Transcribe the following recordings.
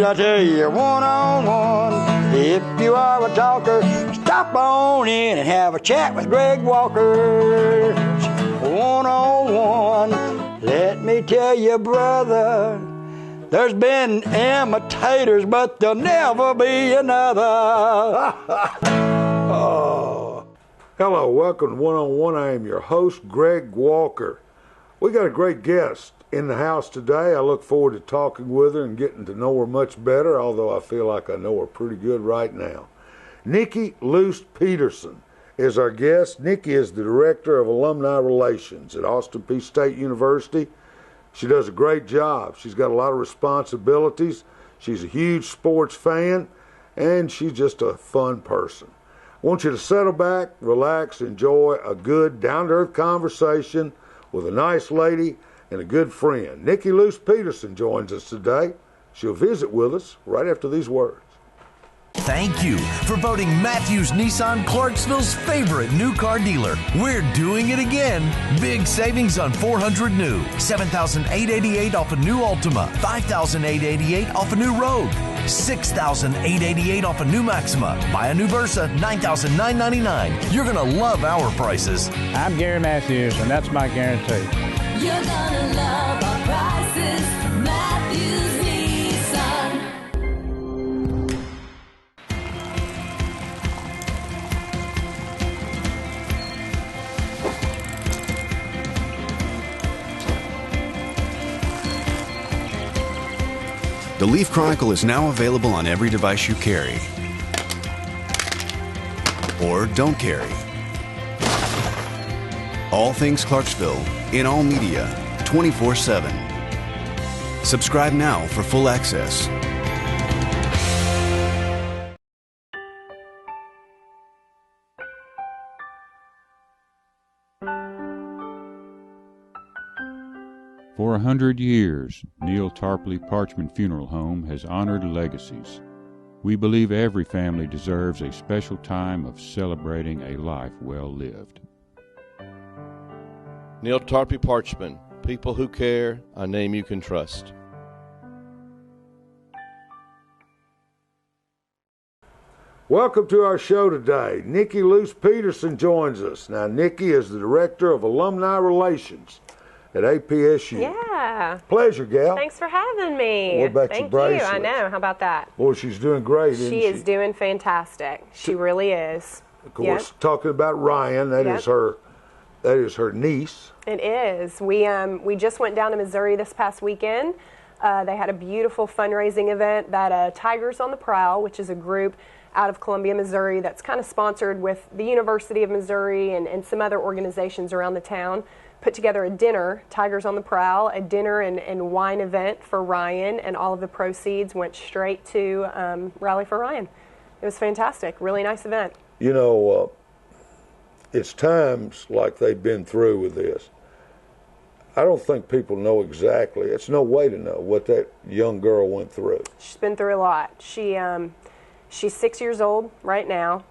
please, I tell you, one-on-one. If you are a talker, stop on in and have a chat with Greg Walker. One-on-one. Let me tell you, brother, there's been imitators, but there'll never be another. Oh. Hello, welcome to One-on-One. I am your host, Greg Walker. We got a great guest in the house today. I look forward to talking with her and getting to know her much better, although I feel like I know her pretty good right now. Nikki Loos Peterson is our guest. Nikki is the Director of Alumni Relations at Austin Peay State University. She does a great job. She's got a lot of responsibilities. She's a huge sports fan, and she's just a fun person. I want you to settle back, relax, enjoy a good, down-to-earth conversation with a nice lady and a good friend. Nikki Loos Peterson joins us today. She'll visit with us right after these words. Thank you for voting Matthews Nissan Clarksville's favorite new car dealer. We're doing it again. Big savings on 400 new, $7,888 off a new Altima, $5,888 off a new Rogue, $6,888 off a new Maxima. Buy a new Versa, $9,999. You're going to love our prices. I'm Gary Matthews, and that's my guarantee. You're gonna love our prices, Matthews Nissan. The Leaf Chronicle is now available on every device you carry or don't carry. All things Clarksville in all media, 24/7. Subscribe now for full access. For 100 years, Neil Tarpley Parchment Funeral Home has honored legacies. We believe every family deserves a special time of celebrating a life well lived. Neil Tarpley Parchment, people who care, a name you can trust. Welcome to our show today. Nikki Loos Peterson joins us. Now, Nikki is the Director of Alumni Relations at APSU. Yeah. Pleasure, gal. Thanks for having me. What about your bracelets? Thank you. I know. How about that? Boy, she's doing great, isn't she? She is doing fantastic. She really is. Of course, talking about Ryan, that is her niece. It is. We just went down to Missouri this past weekend. They had a beautiful fundraising event that Tigers on the Prowl, which is a group out of Columbia, Missouri, that's kind of sponsored with the University of Missouri and some other organizations around the town, put together a dinner, Tigers on the Prowl, a dinner and wine event for Ryan, and all of the proceeds went straight to Rally for Ryan. It was fantastic. Really nice event. You know, it's times like they've been through with this. I don't think people know exactly. It's no way to know what that young girl went through. She's been through a lot. She's 6 years old right now.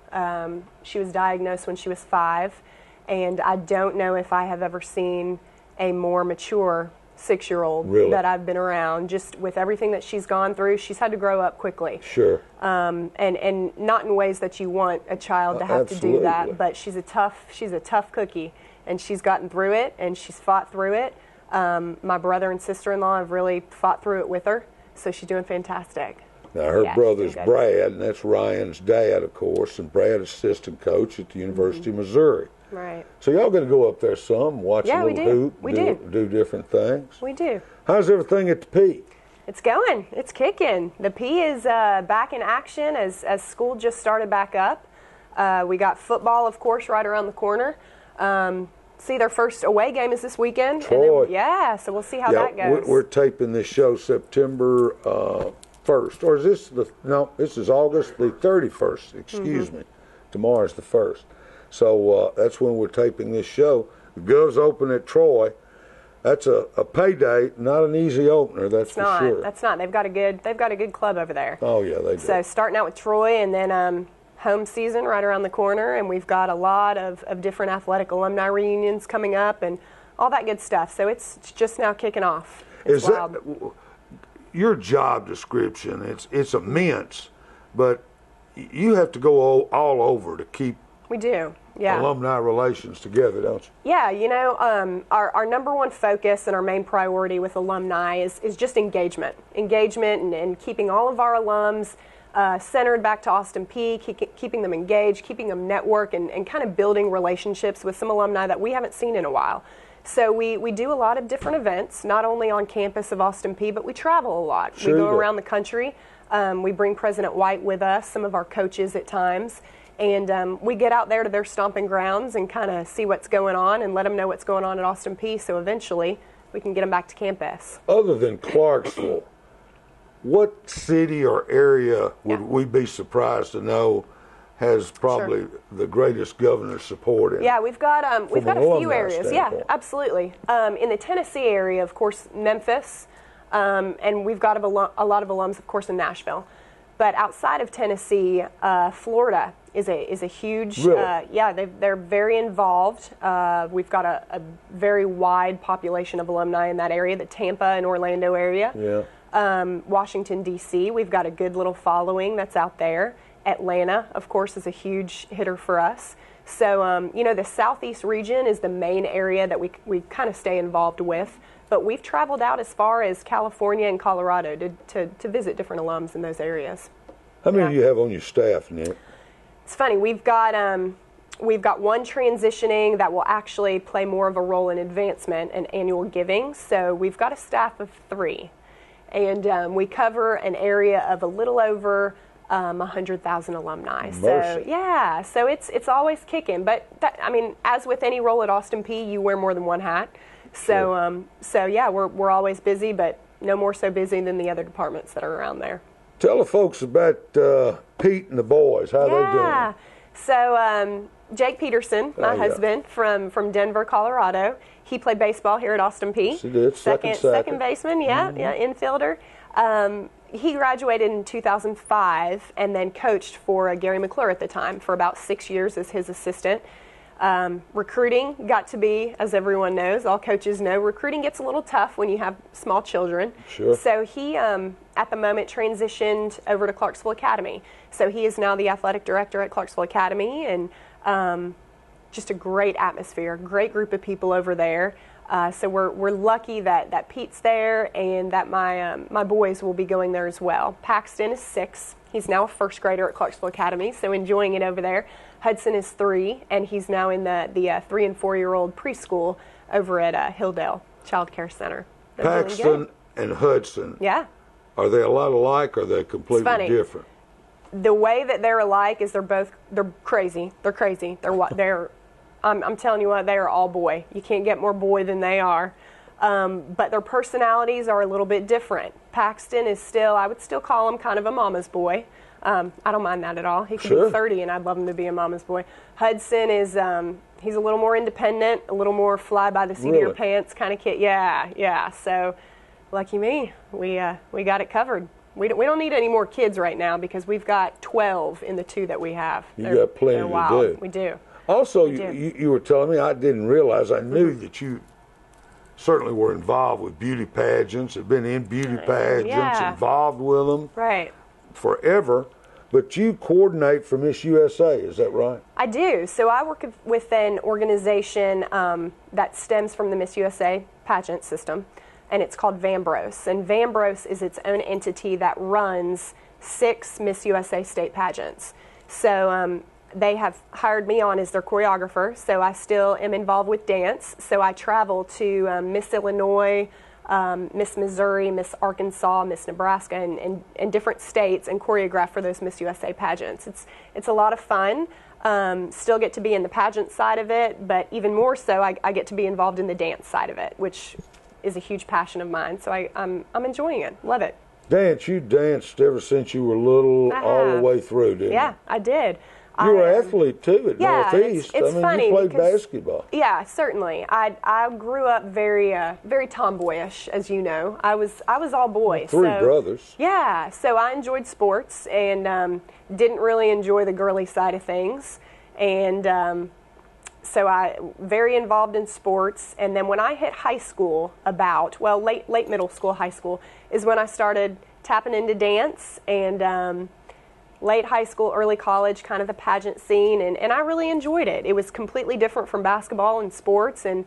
She was diagnosed when she was 5, and I don't know if I have ever seen a more mature 6-year-old that I've been around. Just with everything that she's gone through, she's had to grow up quickly. Sure. And not in ways that you want a child to have to do that, but she's a tough cookie, and she's gotten through it, and she's fought through it. My brother and sister-in-law have really fought through it with her, so she's doing fantastic. Now, her brother's Brad, and that's Ryan's dad, of course, and Brad is assistant coach at the University of Missouri. Right. So y'all going to go up there some, watch a little hoop, we do different things? We do. How's everything at the P? It's going. It's kicking. The P is back in action as school just started back up. We got football, of course, right around the corner. See, their first away game is this weekend. Troy. And then, so we'll see how that goes. We're taping this show September 1st. Or is this this is August the 31st. Excuse me. Tomorrow's the 1st. So that's when we're taping this show. The Govs open at Troy. That's a payday, not an easy opener. That's for sure. That's not. They've got a good club over there. Oh yeah, they do. So starting out with Troy, and then home season right around the corner, and we've got a lot of different athletic alumni reunions coming up, and all that good stuff. So it's just now kicking off. It's wild. your job description, it's immense, but you have to go all over to keep We do, yeah. alumni relations together, don't you? Yeah, you know, our number one focus and our main priority with alumni is just engagement and keeping all of our alums centered back to Austin Peay, keeping them engaged, keeping them networked, and kind of building relationships with some alumni that we haven't seen in a while. So we do a lot of different events, not only on campus of Austin Peay, but we travel a lot. Sure we go you do. around the country. We bring President White with us, some of our coaches at times, and we get out there to their stomping grounds and kind of see what's going on and let them know what's going on at Austin Peay, so eventually we can get them back to campus. Other than Clarksville, what city or area would we be surprised to know has probably the greatest governor support in? Yeah, we've got a few areas. Yeah, standpoint. absolutely. In the Tennessee area, of course, Memphis, and we've got a lot of alums, of course, in Nashville. But outside of Tennessee, Florida is a huge. Really? Yeah, they're very involved. We've got a very wide population of alumni in that area, the Tampa and Orlando area. Yeah. Washington, D.C., we've got a good little following that's out there. Atlanta, of course, is a huge hitter for us. So, you know, the Southeast region is the main area that we kind of stay involved with. But we've traveled out as far as California and Colorado to visit different alums in those areas. How many do you have on your staff, Nick? It's funny, we've got one transitioning that will actually play more of a role in advancement and annual giving. So we've got a staff of 3. And we cover an area of a little over 100,000 alumni. Mercy. So yeah, so it's always kicking. But that, I mean, as with any role at Austin Peay, you wear more than one hat. So so yeah, we're always busy, but no more so busy than the other departments that are around there. Tell the folks about Pete and the boys. How they doing? So Jake Peterson, my husband from Denver, Colorado, he played baseball here at Austin Peay. He did. Second baseman, yeah, infielder. He graduated in 2005 and then coached for Gary McClure at the time for about 6 years as his assistant. Recruiting got to be, as everyone knows, all coaches know, recruiting gets a little tough when you have small children. Sure. So he, at the moment, transitioned over to Clarksville Academy. So he is now the athletic director at Clarksville Academy, and just a great atmosphere, great group of people over there. So we're lucky that Pete's there and that my boys will be going there as well. Paxton is 6. He's now a first grader at Clarksville Academy, so enjoying it over there. Hudson is 3, and he's now in the 3 and 4-year-old preschool over at Hilldale Child Care Center. They're doing Paxton good. and Hudson. Yeah. Are they a lot alike, or are they completely different? The way that they're alike is they're crazy. They're crazy. I'm telling you what, they are all boy. You can't get more boy than they are. But their personalities are a little bit different. Paxton is still, I would still call him kind of a mama's boy. I don't mind that at all. He could be 30 and I'd love him to be a mama's boy. Hudson is, he's a little more independent, a little more fly by the seat of your pants kind of kid. Yeah. So lucky me, we got it covered. We don't need any more kids right now because we've got 12 in the 2 that we have. You got plenty to do. We do. Also, you were telling me, I didn't realize, I knew that you certainly were involved with beauty pageants, have been in beauty pageants, involved with them forever, but you coordinate for Miss USA, is that right? I do. So I work with an organization that stems from the Miss USA pageant system, and it's called Vambros. And Vambros is its own entity that runs 6 Miss USA state pageants. So they have hired me on as their choreographer, so I still am involved with dance. So I travel to Miss Illinois, Miss Missouri, Miss Arkansas, Miss Nebraska, and different states and choreograph for those Miss USA pageants. It's a lot of fun. Still get to be in the pageant side of it, but even more so, I get to be involved in the dance side of it, which is a huge passion of mine. So I'm enjoying it. Love it. Dance, you danced ever since you were little, all the way through, didn't you? Yeah, I did. You were an athlete too at Northeast. It's funny. You played basketball. Yeah, certainly. I grew up very tomboyish, as you know. I was all boy. 3 brothers. Yeah, so I enjoyed sports and didn't really enjoy the girly side of things. And so I very involved in sports, and then when I hit high school, late middle school, high school, is when I started tapping into dance, and late high school, early college, kind of the pageant scene, and I really enjoyed it. It was completely different from basketball and sports, and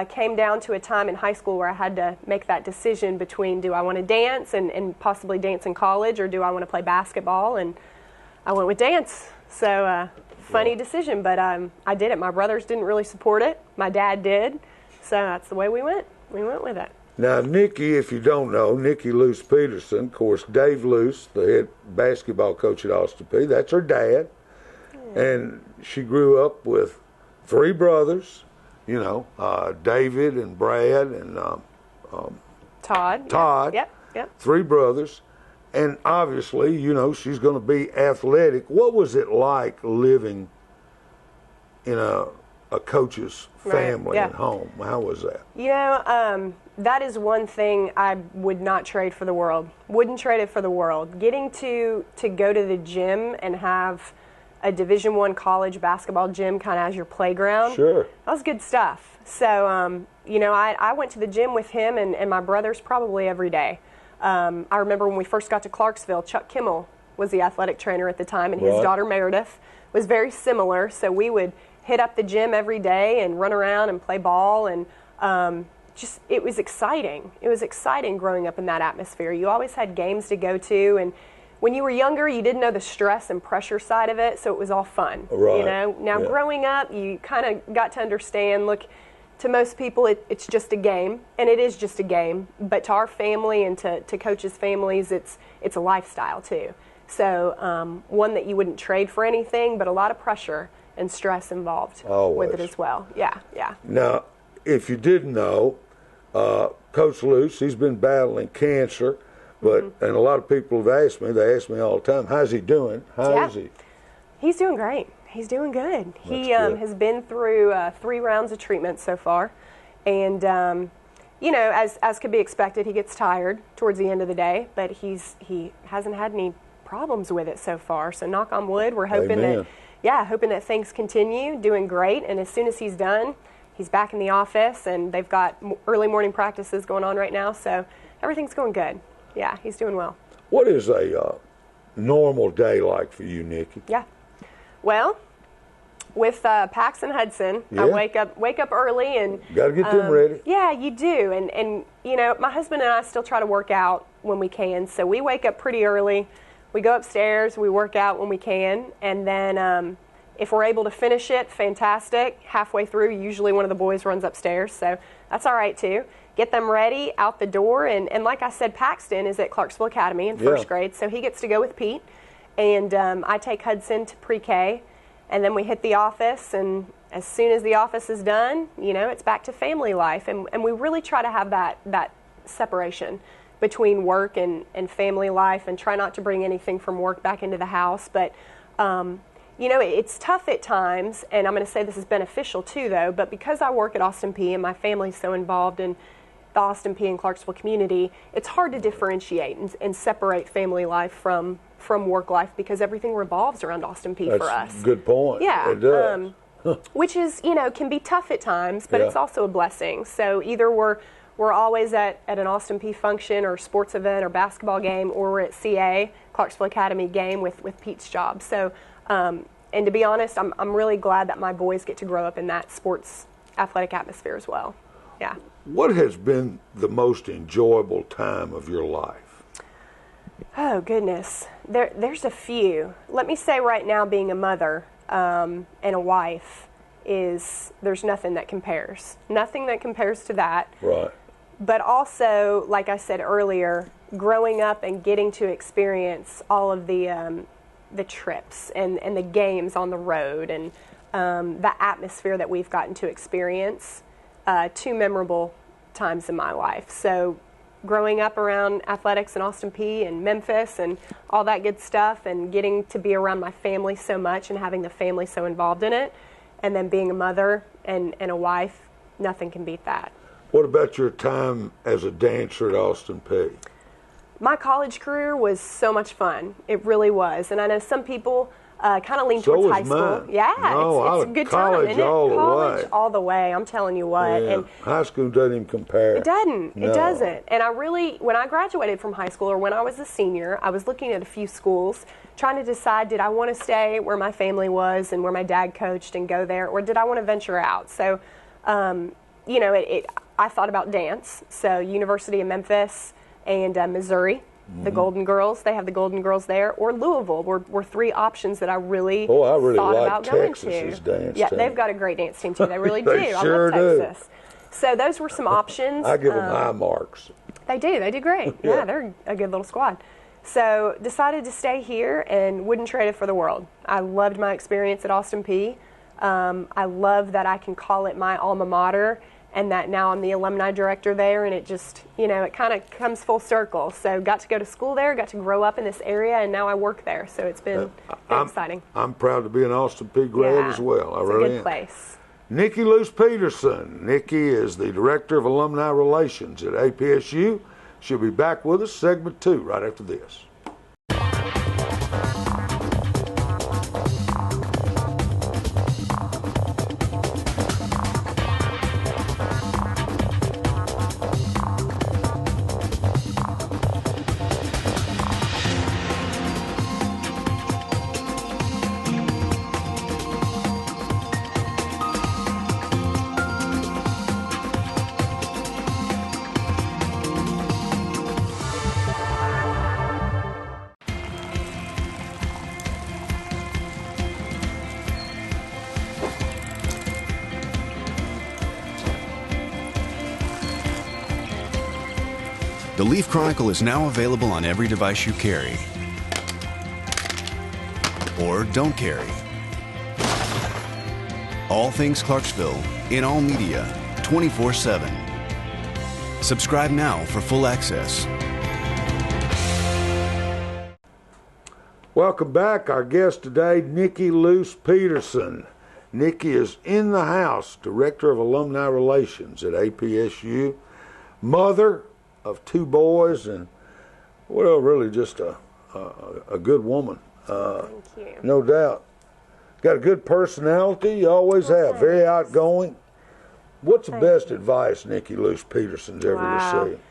came down to a time in high school where I had to make that decision between, do I want to dance and possibly dance in college, or do I want to play basketball, and I went with dance. So funny decision, but I did it. My brothers didn't really support it. My dad did, so that's the way we went. We went with it. Now, Nikki, if you don't know, Nikki Loos Peterson, of course, Dave Loos, the head basketball coach at Austin Peay, that's her dad. And she grew up with 3 brothers, David and Brad and Todd. Todd. Yep. 3 brothers. And obviously, she's going to be athletic. What was it like living in a coach's family and home? How was that? That is one thing I would not trade for the world. Wouldn't trade it for the world. Getting to go to the gym and have a Division I college basketball gym kind of as your playground. Sure. That was good stuff. So, I went to the gym with him and my brothers probably every day. I remember when we first got to Clarksville, Chuck Kimmel was the athletic trainer at the time, and his daughter Meredith was very similar. So we would hit up the gym every day and run around and play ball, and it was exciting. It was exciting growing up in that atmosphere. You always had games to go to, and when you were younger, you didn't know the stress and pressure side of it, so it was all fun. Right. Now growing up, you kind of got to understand, look, to most people, it's just a game, and it is just a game. But to our family and to coaches' families, it's a lifestyle too. So one that you wouldn't trade for anything, but a lot of pressure and stress involved with it as well. Yeah. Now, if you didn't know, Coach Loos, he's been battling cancer, but and a lot of people have asked me. They ask me all the time, "How's he doing? How is he?" He's doing great. He's doing good. He good. has been through 3 rounds of treatment so far, and as could be expected, he gets tired towards the end of the day. But he hasn't had any problems with it so far. So knock on wood, we're hoping that things continue. Doing great, and as soon as he's done, he's back in the office, and they've got early morning practices going on right now. So everything's going good. Yeah, he's doing well. What is a normal day like for you, Nikki? Yeah. Well, with Pax and Hudson, I wake up early and got to get them ready. Yeah, you do, and my husband and I still try to work out when we can. So we wake up pretty early. We go upstairs. We work out when we can, and then if we're able to finish it, fantastic. Halfway through, usually one of the boys runs upstairs, so that's all right too. Get them ready, out the door, and like I said, Paxton is at Clarksville Academy in first grade, so he gets to go with Pete, and I take Hudson to pre-K, and then we hit the office, and as soon as the office is done, it's back to family life, and we really try to have that separation between work and family life, and try not to bring anything from work back into the house, but it's tough at times, and I'm going to say this is beneficial too, though, but because I work at Austin Peay and my family's so involved in the Austin Peay and Clarksville community, it's hard to differentiate and separate family life from work life because everything revolves around Austin Peay for us. That's a good point. Yeah. It does. Which is, can be tough at times, but it's also a blessing. So either we're always at an Austin Peay function or sports event or basketball game, or we're at CA, Clarksville Academy game with Pete's job. So, and to be honest, I'm really glad that my boys get to grow up in that sports athletic atmosphere as well. Yeah. What has been the most enjoyable time of your life? Oh, goodness. There's a few. Let me say right now, being a mother and a wife, there's nothing that compares. Nothing that compares to that. Right. But also, like I said earlier, growing up and getting to experience all of the trips and the games on the road and the atmosphere that we've gotten to experience, 2 memorable times in my life. So growing up around athletics in Austin Peay and Memphis and all that good stuff, and getting to be around my family so much and having the family so involved in it, and then being a mother and a wife, nothing can beat that. What about your time as a dancer at Austin Peay? My college career was so much fun. It really was. And I know some people Kind of lean So towards was high school. mine. Yeah, No, it's a good college time. Isn't it? all the College way. all the way. I'm telling you what. Yeah. And High school doesn't even compare. it doesn't. No. It doesn't. And I really, when I graduated from high school or when I was a senior, I was looking at a few schools, trying to decide, did I want to stay where my family was and where my dad coached and go there, or did I want to venture out? So, you know, I thought about dance. So University of Memphis and Missouri. The Golden Girls, they have the Golden Girls there, or Louisville were three options that I really thought like about going Texas's to. dance Yeah, team. they've got a great dance team too. They really They do. sure I love do. Texas. So those were some options. I give them high marks. They do. They do great. Yeah. Yeah, they're a good little squad. So decided to stay here and wouldn't trade it for the world. I loved my experience at Austin Peay. I love that I can call it my alma mater, and that now I'm the alumni director there, and it just, you know, it kind of comes full circle. So got to go to school there, got to grow up in this area, and now I work there. So it's been exciting. I'm proud to be an Austin Peay grad as well. I it's really a good am. place. Nikki Loos Peterson. Nikki is the Director of Alumni Relations at APSU. She'll be back with us, segment 2, right after this. The Leaf Chronicle is now available on every device you carry or don't carry. All things Clarksville in all media 24/7. Subscribe now for full access. Welcome back. Our guest today, Nikki Loos Peterson. Nikki is in the house, Director of Alumni Relations at APSU, mother of 2 boys, and, well, really just a good woman. Thank you. No doubt. Got a good personality. You always have. Very outgoing. What's the best advice Nikki Loos Peterson's ever received?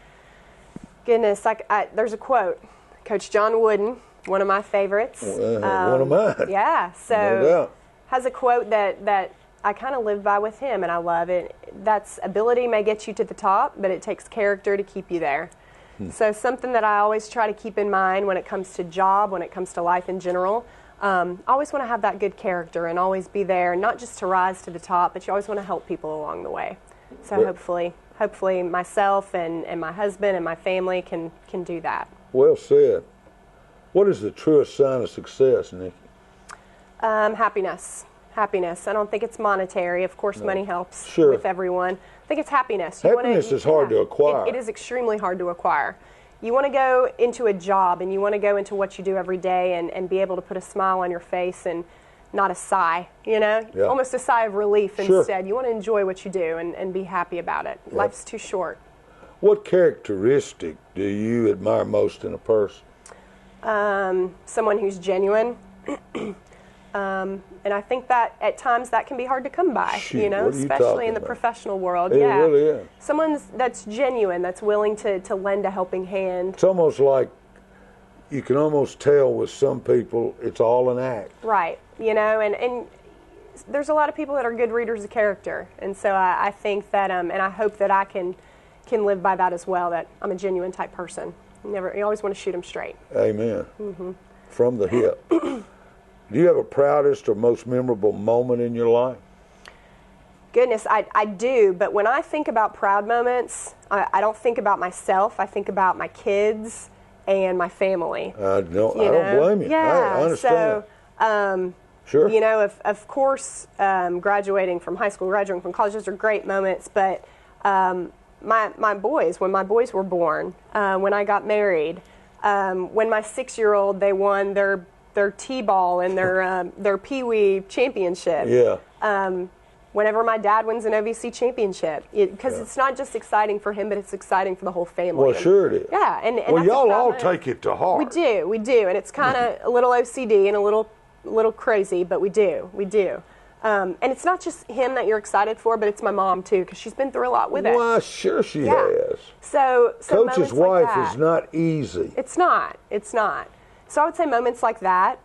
Goodness, there's a quote. Coach John Wooden, one of my favorites. One of mine. Yeah, so No doubt. has a quote that I kind of live by with him, and I love it. That's ability may get you to the top, but it takes character to keep you there. So something that I always try to keep in mind when it comes to job, when it comes to life in general. I always want to have that good character and always be there, not just to rise to the top, but you always want to help people along the way. So hopefully myself and my husband and my family can do that. Well said. What is the truest sign of success, Nikki? Happiness. Happiness. I don't think it's monetary. Of course, money helps Sure. with everyone. I think it's happiness. Happiness is hard to acquire. It is extremely hard to acquire. You want to go into a job and you want to go into what you do every day and be able to put a smile on your face and not a sigh, you know? Yeah. Almost a sigh of relief Sure. instead. You want to enjoy what you do and be happy about it. Yep. Life's too short. What characteristic do you admire most in a person? Someone who's genuine. And I think that at times that can be hard to come by, Shoot, you know, what are you especially talking in the about? professional world. It Yeah, really is. Someone that's genuine, that's willing to lend a helping hand. It's almost like you can almost tell with some people it's all an act. Right, you know, and there's a lot of people that are good readers of character, and so I think that, and I hope that I can live by that as well. That I'm a genuine type person. You always want to shoot them straight. Amen. From the hip. Do you have a proudest or most memorable moment in your life? Goodness, I do, but when I think about proud moments, I don't think about myself. I think about my kids and my family. I don't blame you. Yeah, I understand. so, sure. you know, of course, graduating from high school, graduating from college, those are great moments, but my boys, when my boys were born, when I got married, when my 6-year-old, they won their T-ball and their Pee-wee championship. Yeah. Whenever my dad wins an OVC championship, because it's not just exciting for him, but it's exciting for the whole family. Well, sure it is. Yeah, and well, that's y'all a proud all moment. take it to heart. We do, and it's kind of a little OCD and a little little crazy, but we do. And it's not just him that you're excited for, but it's my mom too, because she's been through a lot with it. Well, sure she has. So Coach's wife like is not easy. It's not. So I would say moments like that,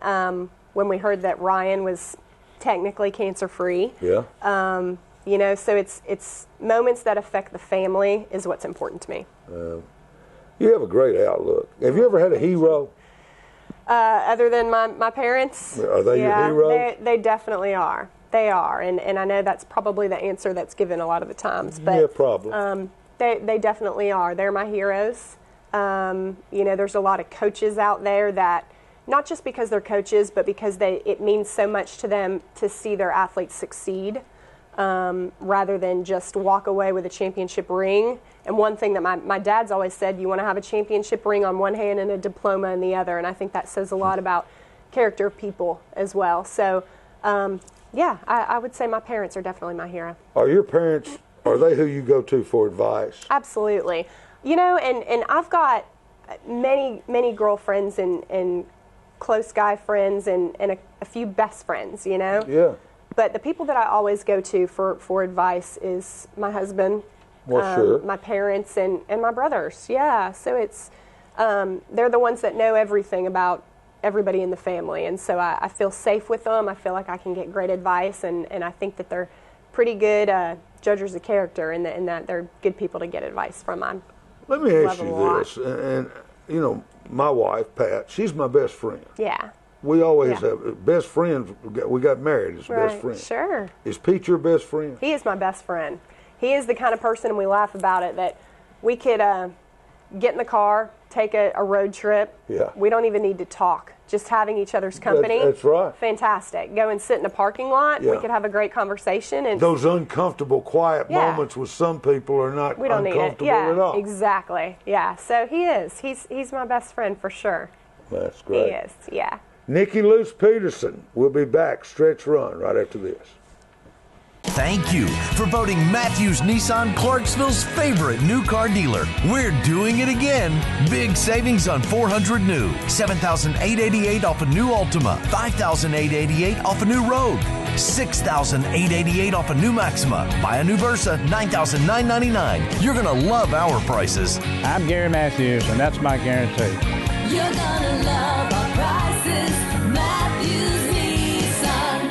when we heard that Ryan was technically cancer-free. Yeah. So it's moments that affect the family is what's important to me. You have a great outlook. Have you ever had a hero? Other than my parents? Are they your heroes? They definitely are. They are. And I know that's probably the answer that's given a lot of the times. But, yeah, probably. They definitely are. They're my heroes. There's a lot of coaches out there that, not just because they're coaches, but because it means so much to them to see their athletes succeed, rather than just walk away with a championship ring. And one thing that my dad's always said, you want to have a championship ring on one hand and a diploma in the other. And I think that says a lot about character of people as well. So, I would say my parents are definitely my hero. Are your parents, are they who you go to for advice? Absolutely. And I've got many girlfriends and close guy friends and a few best friends, Yeah. But the people that I always go to for advice is my husband, Sure. my parents, and my brothers. Yeah, so it's they're the ones that know everything about everybody in the family, and so I feel safe with them. I feel like I can get great advice, and I think that they're pretty good judges of character, and that they're good people to get advice from. Let me ask you this, and my wife, Pat, she's my best friend. Yeah. We always have best friends. We got married as best friends. Sure. Is Pete your best friend? He is my best friend. He is the kind of person, and we laugh about it, that we could get in the car, take a road trip. Yeah. We don't even need to talk. Just having each other's company. That's right. Fantastic. Go and sit in a parking lot. Yeah. We could have a great conversation. And those uncomfortable, quiet moments with some people are not we don't uncomfortable need it. at all. Exactly. Yeah. So he is. He's my best friend for sure. That's great. He is. Yeah. Nikki Loos Peterson will be back. Stretch Run right after this. Thank you for voting Matthews Nissan Clarksville's favorite new car dealer. We're doing it again. Big savings on 400 new, $7,888 off a new Altima, $5,888 off a new Rogue, $6,888 off a new Maxima. Buy a new Versa, $9,999. You're going to love our prices. I'm Gary Matthews, and that's my guarantee. You're gonna love our prices. Matthews Nissan.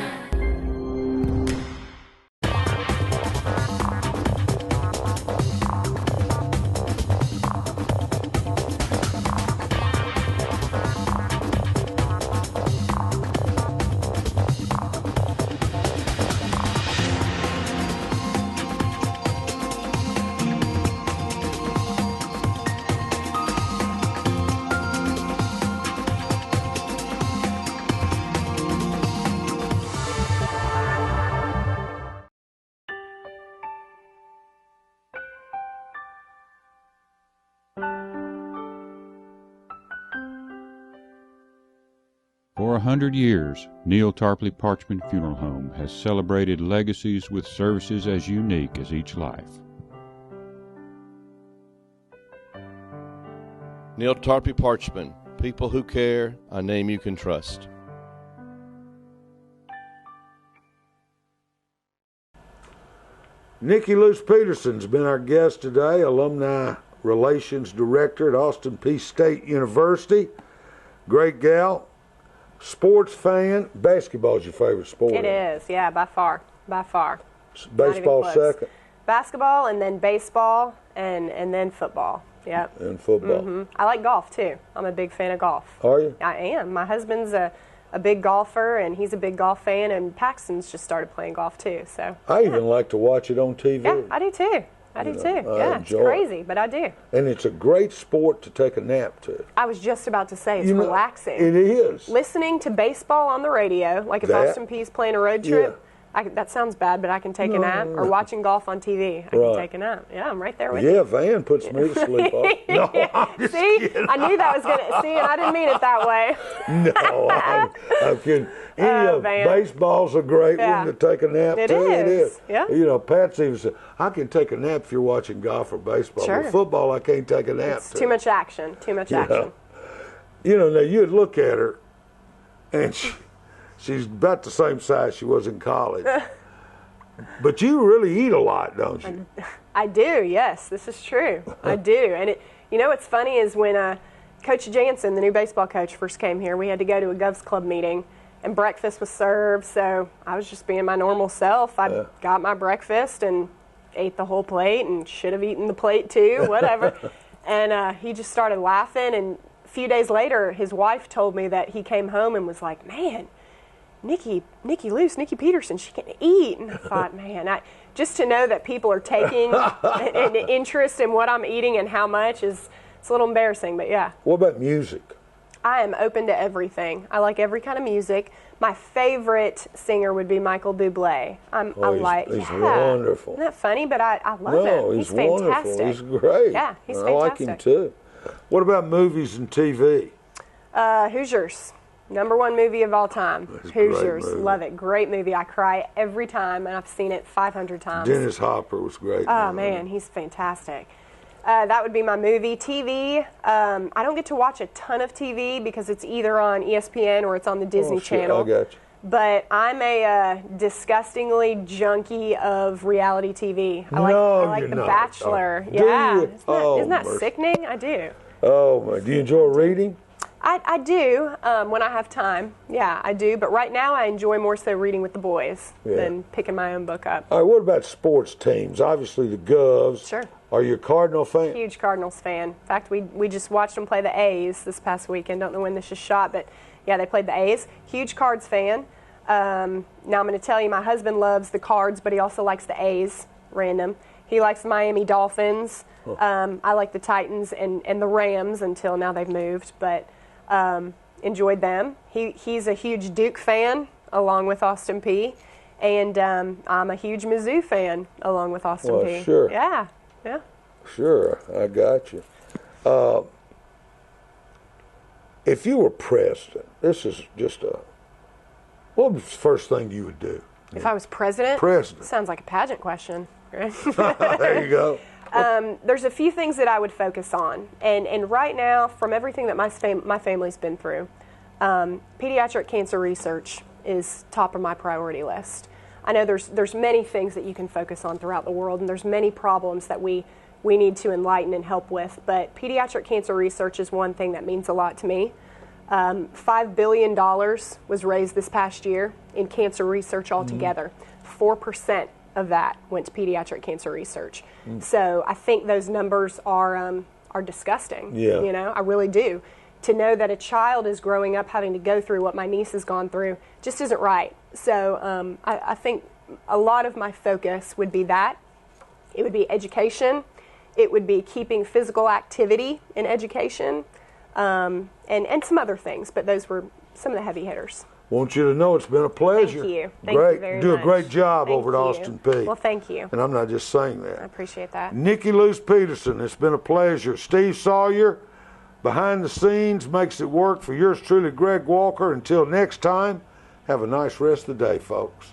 For 100 years, Neil Tarpley Parchment Funeral Home has celebrated legacies with services as unique as each life. Neil Tarpley Parchment, people who care, a name you can trust. Nikki Loos Peterson's been our guest today, Alumni Relations Director at Austin Peay State University. Great gal. Sports fan. Basketball's your favorite sport. It is. Yeah, by far. By far. Baseball second. Basketball, and then baseball, and then football. Yep. And football. Mm-hmm. I like golf too. I'm a big fan of golf. Are you? I am. My husband's a big golfer, and he's a big golf fan, and Paxton's just started playing golf too. So I even like to watch it on TV. Yeah, I do too. I do too. Yeah, it's crazy, but I do. And it's a great sport to take a nap to. I was just about to say, it's relaxing. It is. Listening to baseball on the radio, like if Austin Peay's playing a road trip, that sounds bad, but I can take a nap. Or watching golf on TV, I can take a nap. Yeah, I'm right there with you. Yeah, Van puts me to sleep. No, I'm just kidding. I knew that was going to, and I didn't mean it that way. No, I'm kidding. Baseball's a great one to take a nap to. It is. Yeah. Pat even said, I can take a nap if you're watching golf or baseball. Sure. But football, I can't take a nap It's too much action. Too much action. Now you'd look at her, and She's about the same size she was in college. But you really eat a lot, don't you? I do, yes. This is true. I do. And what's funny is when Coach Jansen, the new baseball coach, first came here, we had to go to a Govs Club meeting, and breakfast was served, so I was just being my normal self. I got my breakfast and ate the whole plate and should have eaten the plate too, whatever. And he just started laughing, and a few days later, his wife told me that he came home and was like, man, Nikki Peterson, she can eat. And I thought, man, just to know that people are taking an interest in what I'm eating and how much it's a little embarrassing, but yeah. What about music? I am open to everything. I like every kind of music. My favorite singer would be Michael Bublé. He's wonderful. Isn't that funny? But I love him. He's fantastic. Wonderful. He's great. Yeah, he's I fantastic. like him too. What about movies and TV? Hoosiers. #1 movie of all time. Hoosiers. Movie. Love it. Great movie. I cry every time, and I've seen it 500 times. Dennis Hopper was great. Oh, man, he's fantastic. That would be my movie. TV, I don't get to watch a ton of TV because it's either on ESPN or it's on the Disney Channel. I got you. But I'm a disgustingly junkie of reality TV. I like The Bachelor. Yeah. Isn't that sickening? I do. Oh, my. Do you enjoy reading? I do when I have time. Yeah, I do. But right now I enjoy more so reading with the boys than picking my own book up. All right, what about sports teams? Obviously the Govs. Sure. Are you a Cardinal fan? Huge Cardinals fan. In fact, we just watched them play the A's this past weekend. Don't know when this is shot, but yeah, they played the A's. Huge Cards fan. Now I'm going to tell you, my husband loves the Cards, but he also likes the A's. Random. He likes the Miami Dolphins. I like the Titans and the Rams until now they've moved, but enjoyed them. He's a huge Duke fan along with Austin P. And I'm a huge Mizzou fan along with Austin P. Sure. Yeah. Sure, I got you. If you were president, this is just what was the first thing you would do? If I was president? President. Sounds like a pageant question. Right? There you go. There's a few things that I would focus on. And right now, from everything that my family's been through, pediatric cancer research is top of my priority list. I know there's many things that you can focus on throughout the world, and there's many problems that we need to enlighten and help with. But pediatric cancer research is one thing that means a lot to me. $5 billion was raised this past year in cancer research altogether. 4% of that went to pediatric cancer research. So I think those numbers are disgusting. Yeah. You know, I really do. To know that a child is growing up having to go through what my niece has gone through just isn't right. So I think a lot of my focus would be that. It would be education. It would be keeping physical activity in education, and some other things. But those were some of the heavy hitters. Want you to know it's been a pleasure. Thank you. Thank great. you very Do much. a great job Thank over at you. Austin P. Well, thank you. And I'm not just saying that. I appreciate that. Nikki Loos Peterson, it's been a pleasure. Steve Sawyer, behind the scenes, makes it work for yours truly, Greg Walker. Until next time, have a nice rest of the day, folks.